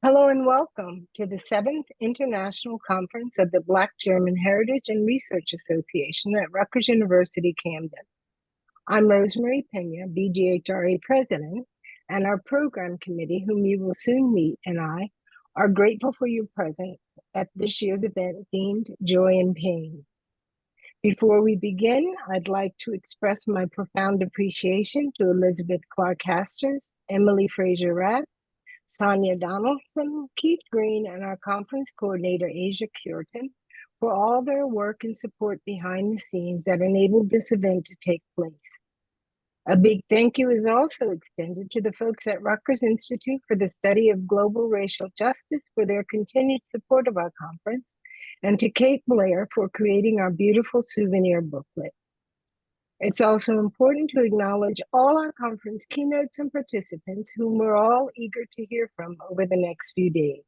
Hello and welcome to the 7th International Conference of the Black German Heritage and Research Association at Rutgers University, Camden. I'm Rosemary Pena, BGHRA President, and our program committee, whom you will soon meet, and I are grateful for your presence at this year's event themed Joy and Pain. Before we begin, I'd like to express my profound appreciation to Elizabeth Clark Hasters, Emily Fraser-Rath, Sonia Donaldson, Keith Green, and our conference coordinator, Asia Curtin, for all their work and support behind the scenes that enabled this event to take place. A big thank you is also extended to the folks at Rutgers Institute for the Study of Global Racial Justice for their continued support of our conference, and to Kate Blair for creating our beautiful souvenir booklet. It's also important to acknowledge all our conference keynotes and participants whom we're all eager to hear from over the next few days.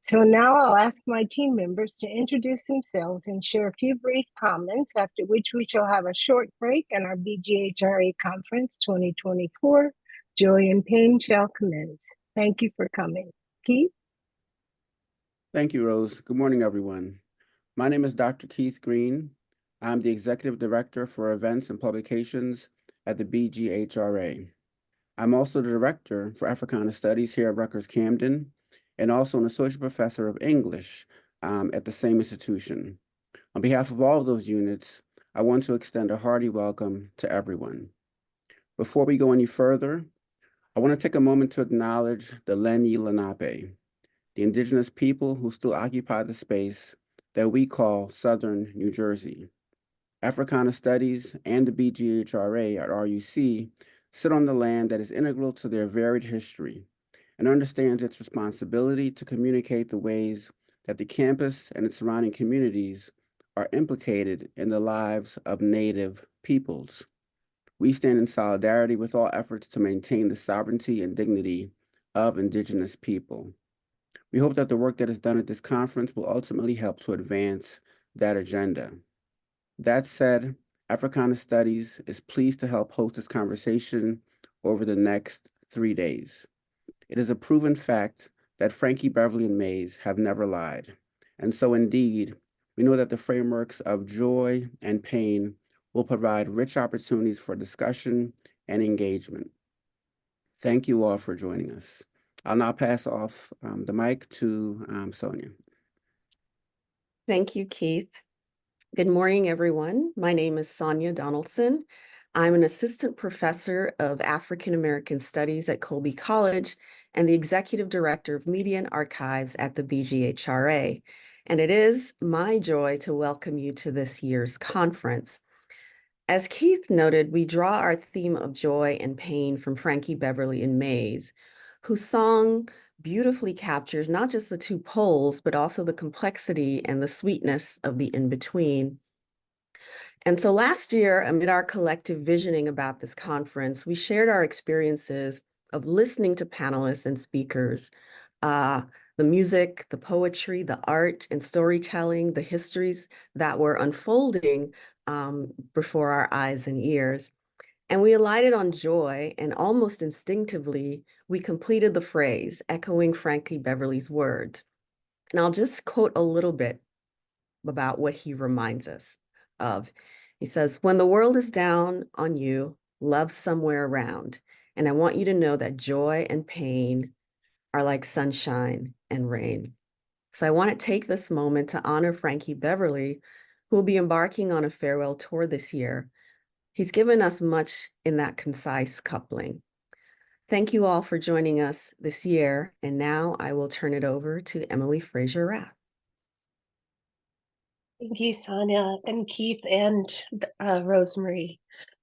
So now I'll ask my team members to introduce themselves and share a few brief comments, after which we shall have a short break and our BGHRA Conference 2024, Joy and Pain, shall commence. Thank you for coming. Keith? Thank you, Rose. Good morning, everyone. My name is Dr. Keith Green. I'm the Executive Director for Events and Publications at the BGHRA. I'm also the Director for Africana Studies here at Rutgers Camden, and also an Associate Professor of English at the same institution. On behalf of all of those units, I want to extend a hearty welcome to everyone. Before we go any further, I want to take a moment to acknowledge the Lenni Lenape, the indigenous people who still occupy the space that we call Southern New Jersey. Africana Studies and the BGHRA at RUC sit on the land that is integral to their varied history and understands its responsibility to communicate the ways that the campus and its surrounding communities are implicated in the lives of Native peoples. We stand in solidarity with all efforts to maintain the sovereignty and dignity of Indigenous people. We hope that the work that is done at this conference will ultimately help to advance that agenda. That said, Africana Studies is pleased to help host this conversation over the next 3 days. It is a proven fact that Frankie Beverly and Mays have never lied. And so indeed, we know that the frameworks of joy and pain will provide rich opportunities for discussion and engagement. Thank you all for joining us. I'll now pass off the mic to Sonia. Thank you, Keith. Good morning, everyone. My name is Sonia Donaldson. I'm an assistant professor of African American Studies at Colby College and the executive director of Media and Archives at the BGHRA. And it is my joy to welcome you to this year's conference. As Keith noted, we draw our theme of joy and pain from Frankie Beverly and Mays, whose song beautifully captures not just the two poles, but also the complexity and the sweetness of the in-between. And so last year, amid our collective visioning about this conference, we shared our experiences of listening to panelists and speakers, the music, the poetry, the art and storytelling, the histories that were unfolding before our eyes and ears. And we alighted on joy, and almost instinctively, we completed the phrase, echoing Frankie Beverly's words. And I'll just quote a little bit about what he reminds us of. He says, "When the world is down on you, love's somewhere around. And I want you to know that joy and pain are like sunshine and rain." So I want to take this moment to honor Frankie Beverly, who will be embarking on a farewell tour this year. He's given us much in that concise coupling. Thank you all for joining us this year. And now I will turn it over to Emily Fraser-Rath. Thank you, Sonia and Keith and Rosemary.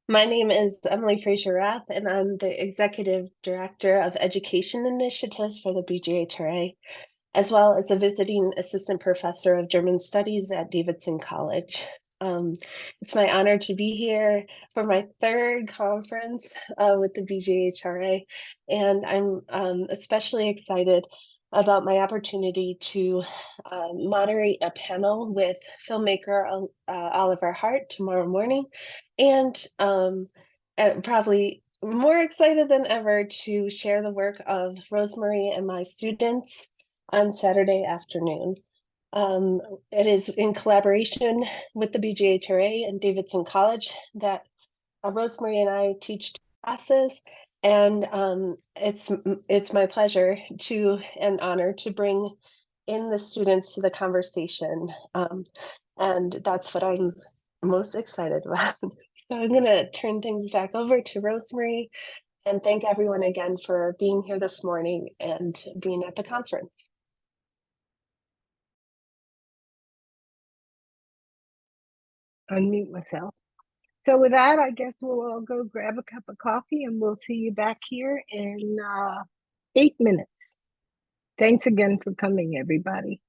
My name is Emily Fraser-Rath, and I'm the Executive Director of Education Initiatives for the BGHRA, as well as a visiting Assistant Professor of German Studies at Davidson College. It's my honor to be here for my third conference with the BGHRA, and I'm especially excited about my opportunity to moderate a panel with filmmaker Oliver Hart tomorrow morning, and probably more excited than ever to share the work of Rosemary and my students on Saturday afternoon. It is in collaboration with the BGHRA and Davidson College that Rosemary and I teach classes, and it's my pleasure and honor to bring in the students to the conversation, and that's what I'm most excited about. So I'm going to turn things back over to Rosemary and thank everyone again for being here this morning and being at the conference. Unmute myself. So with that, I guess we'll all go grab a cup of coffee and we'll see you back here in 8 minutes. Thanks again for coming, everybody.